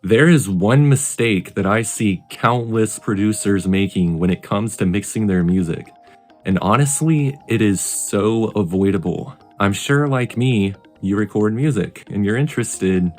There is one mistake that I see countless producers making when it comes to mixing their music. And honestly, it is so avoidable. I'm sure, like me, you record music and you're interested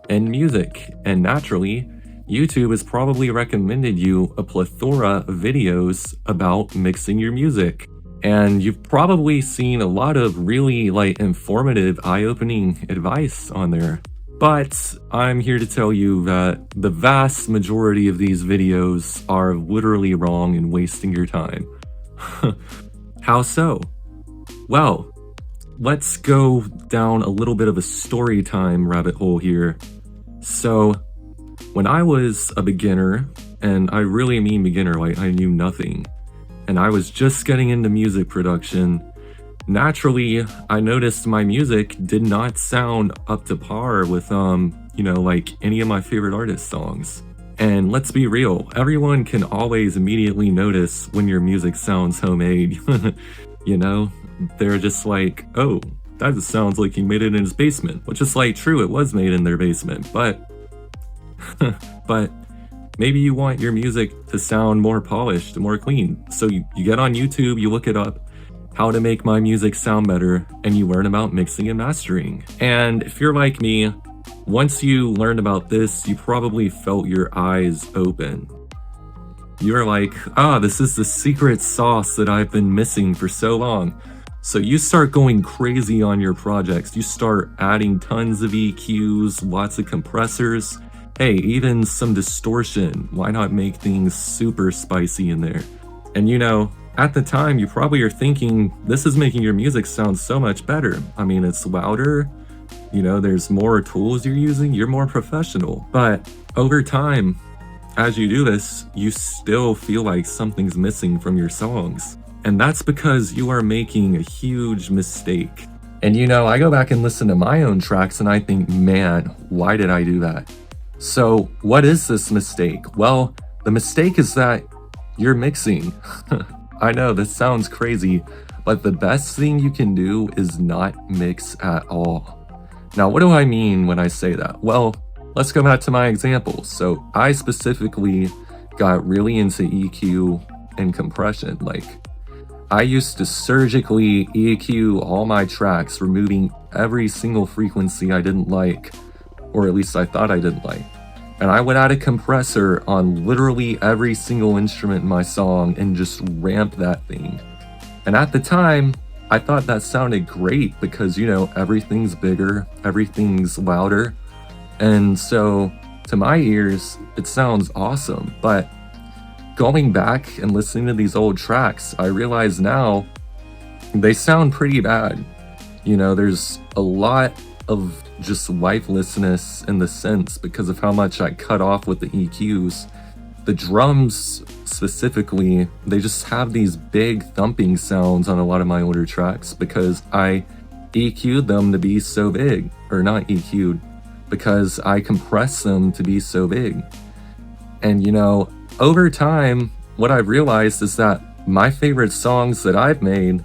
in music. And naturally, YouTube has probably recommended you a plethora of videos about mixing your music. And you've probably seen a lot of really informative, eye-opening advice on there. But I'm here to tell you that the vast majority of these videos are literally wrong and wasting your time. How so? Well, let's go down a little bit of a story time rabbit hole here. So, when I was a beginner, and I really mean beginner, like I knew nothing, and I was just getting into music production, naturally, I noticed my music did not sound up to par with, any of my favorite artist songs. And let's be real, everyone can always immediately notice when your music sounds homemade. They're just like, oh, that just sounds like he made it in his basement. Which is true, it was made in their basement, but maybe you want your music to sound more polished, more clean. So you get on YouTube, you look it up, how to make my music sound better, and you learn about mixing and mastering. And if you're like me, once you learned about this, you probably felt your eyes open. You were like, this is the secret sauce that I've been missing for so long. So you start going crazy on your projects. You start adding tons of EQs, lots of compressors, hey, even some distortion. Why not make things super spicy in there? And at the time, you probably are thinking, this is making your music sound so much better. I mean, it's louder, there's more tools you're using, you're more professional. But over time, as you do this, you still feel like something's missing from your songs. And that's because you are making a huge mistake. And I go back and listen to my own tracks and I think, man, why did I do that? So what is this mistake? Well, the mistake is that you're mixing. I know this sounds crazy, but the best thing you can do is not mix at all. Now, what do I mean when I say that? Well, let's go back to my example. So I specifically got really into EQ and compression. I used to surgically EQ all my tracks, removing every single frequency I didn't like, or at least I thought I didn't like. And I would add a compressor on literally every single instrument in my song and just ramp that thing. And at the time, I thought that sounded great because, everything's bigger, everything's louder. And so, to my ears, it sounds awesome. But going back and listening to these old tracks, I realize now they sound pretty bad. There's a lot of just lifelessness in the sense because of how much I cut off with the EQs. The drums specifically, they just have these big thumping sounds on a lot of my older tracks because I EQ'd them to be so big, or not EQ'd, because I compressed them to be so big. And over time, what I've realized is that my favorite songs that I've made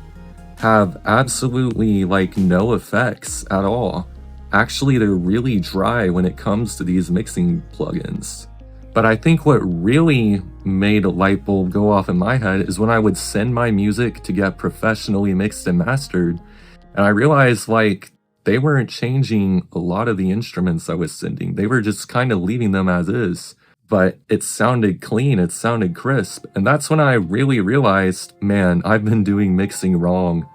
have absolutely no effects at all. Actually, they're really dry when it comes to these mixing plugins. But I think what really made a light bulb go off in my head is when I would send my music to get professionally mixed and mastered, and I realized they weren't changing a lot of the instruments I was sending. They were just kind of leaving them as is. But it sounded clean, it sounded crisp, and that's when I really realized, man, I've been doing mixing wrong.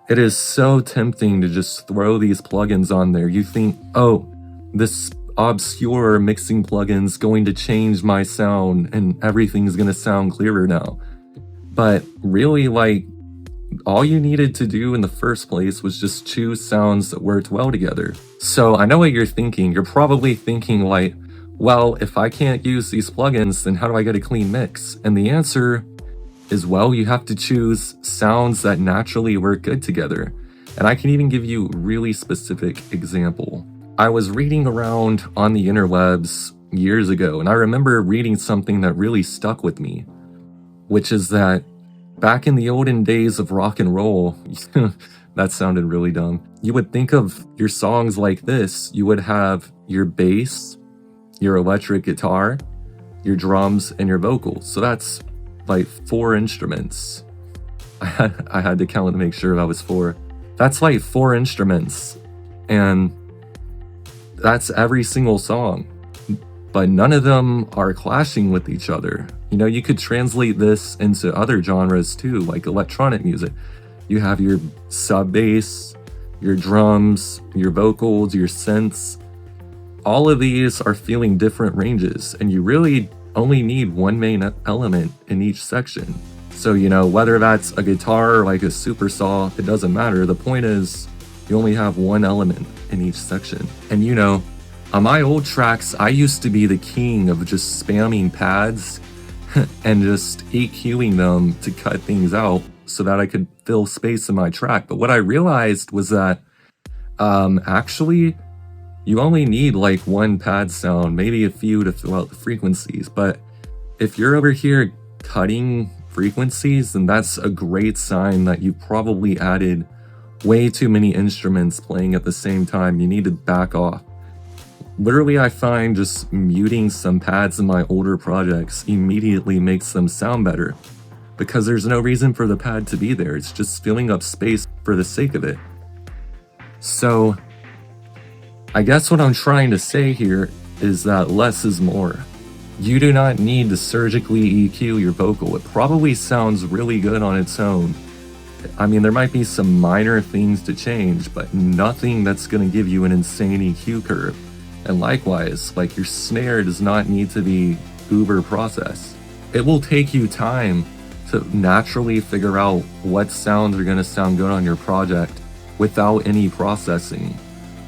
It is so tempting to just throw these plugins on there. You think, oh, this obscure mixing plugin's going to change my sound and everything's gonna sound clearer now. But really, all you needed to do in the first place was just choose sounds that worked well together. So I know what you're thinking. You're probably thinking well, if I can't use these plugins, then how do I get a clean mix? And the answer is, well, you have to choose sounds that naturally work good together. And I can even give you a really specific example. I was reading around on the interwebs years ago, and I remember reading something that really stuck with me, which is that back in the olden days of rock and roll, that sounded really dumb, you would think of your songs like this. You would have your bass, your electric guitar, your drums, and your vocals. So that's like 4 instruments. I had to count to make sure that was 4. That's like 4 instruments, and that's every single song. But none of them are clashing with each other. You know, you could translate this into other genres too, like electronic music. You have your sub bass, your drums, your vocals, your synths. All of these are feeling different ranges, and you really only need one main element in each section. So, you know, whether that's a guitar or like a super saw, it doesn't matter. The point is, you only have one element in each section. And you know, on my old tracks, I used to be the king of just spamming pads and just EQing them to cut things out so that I could fill space in my track. But what I realized was that actually, you only need like one pad sound, maybe a few to fill out the frequencies. But if you're over here cutting frequencies, then that's a great sign that you probably added way too many instruments playing at the same time. You need to back off. Literally, I find just muting some pads in my older projects immediately makes them sound better, because there's no reason for the pad to be there. It's just filling up space for the sake of it. So I guess what I'm trying to say here is that less is more. You do not need to surgically EQ your vocal. It probably sounds really good on its own. I mean, there might be some minor things to change, but nothing that's going to give you an insane EQ curve. And likewise, like, your snare does not need to be uber processed. It will take you time to naturally figure out what sounds are going to sound good on your project without any processing.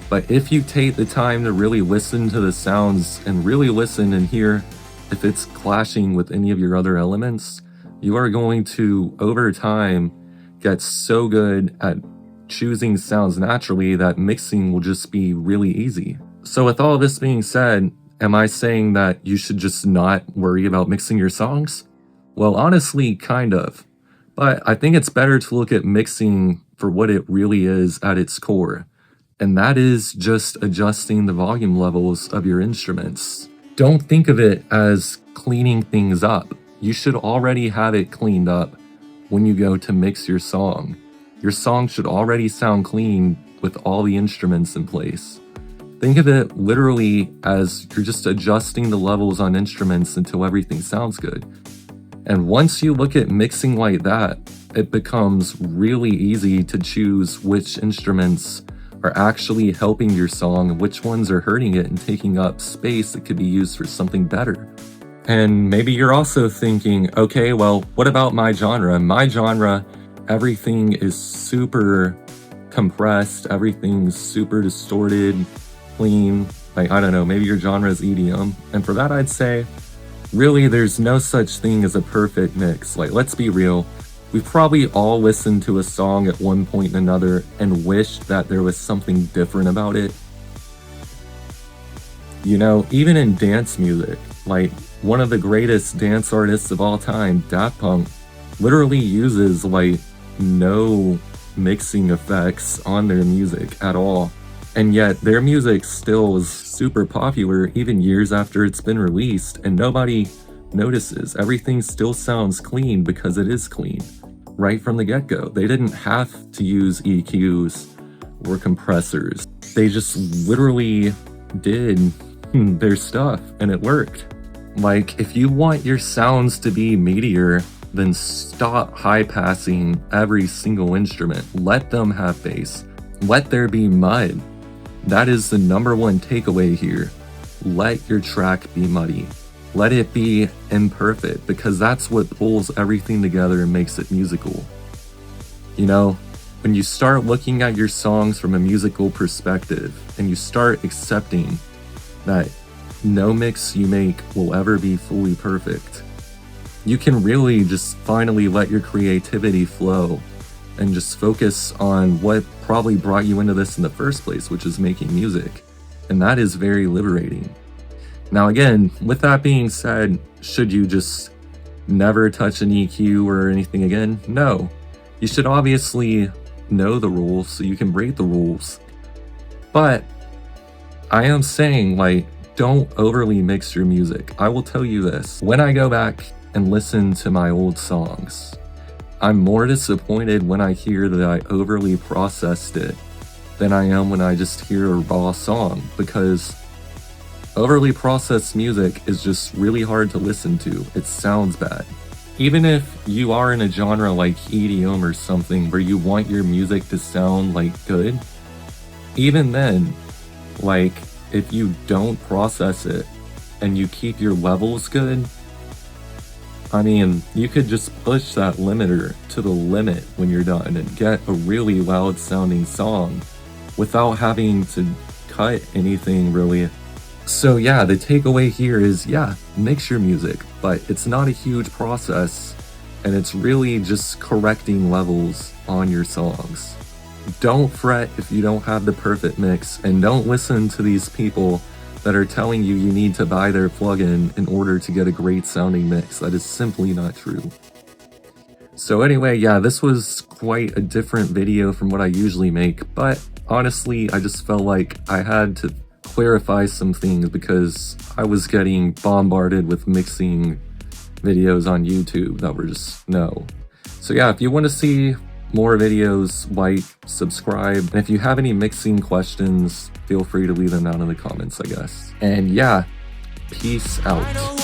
But if you take the time to really listen to the sounds and really listen and hear if it's clashing with any of your other elements, you are going to, over time, get so good at choosing sounds naturally that mixing will just be really easy. So with all this being said, am I saying that you should just not worry about mixing your songs? Well, honestly, kind of. But I think it's better to look at mixing for what it really is at its core. And that is just adjusting the volume levels of your instruments. Don't think of it as cleaning things up. You should already have it cleaned up when you go to mix your song. Your song should already sound clean with all the instruments in place. Think of it literally as you're just adjusting the levels on instruments until everything sounds good. And once you look at mixing like that, it becomes really easy to choose which instruments are actually helping your song and which ones are hurting it and taking up space that could be used for something better. And maybe you're also thinking, okay, well, what about my genre? My genre, everything is super compressed, everything's super distorted, clean. Like, I don't know, maybe your genre is EDM. And for that, I'd say, really, there's no such thing as a perfect mix. Like, let's be real. We've probably all listened to a song at one point or another and wished that there was something different about it. You know, even in dance music, like, one of the greatest dance artists of all time, Daft Punk, literally uses, like, no mixing effects on their music at all. And yet their music still is super popular even years after it's been released, and nobody notices. Everything still sounds clean because it is clean right from the get-go. They didn't have to use EQs or compressors. They just literally did their stuff and it worked. Like, if you want your sounds to be meatier, then stop high-passing every single instrument. Let them have bass. Let there be mud. That is the number one takeaway here. Let your track be muddy. Let it be imperfect, because that's what pulls everything together and makes it musical. You know, when you start looking at your songs from a musical perspective and you start accepting that no mix you make will ever be fully perfect, you can really just finally let your creativity flow and just focus on what probably brought you into this in the first place, which is making music. And that is very liberating. Now again, with that being said, should you just never touch an EQ or anything again? No. You should obviously know the rules so you can break the rules. But I am saying, like, don't overly mix your music. I will tell you this, when I go back and listen to my old songs, I'm more disappointed when I hear that I overly processed it than I am when I just hear a raw song, because overly processed music is just really hard to listen to. It sounds bad. Even if you are in a genre like EDM or something where you want your music to sound like good, even then, like, if you don't process it and you keep your levels good, I mean, you could just push that limiter to the limit when you're done and get a really loud sounding song without having to cut anything really. So yeah, the takeaway here is, yeah, mix your music, but it's not a huge process, and it's really just correcting levels on your songs. Don't fret if you don't have the perfect mix, and don't listen to these people that are telling you you need to buy their plugin in order to get a great sounding mix. That is simply not true. So anyway, yeah, this was quite a different video from what I usually make, but honestly, I just felt like I had to clarify some things because I was getting bombarded with mixing videos on YouTube that were just no. So yeah, if you want to see more videos, like, subscribe, and if you have any mixing questions, feel free to leave them down in the comments, I guess. And yeah, peace out.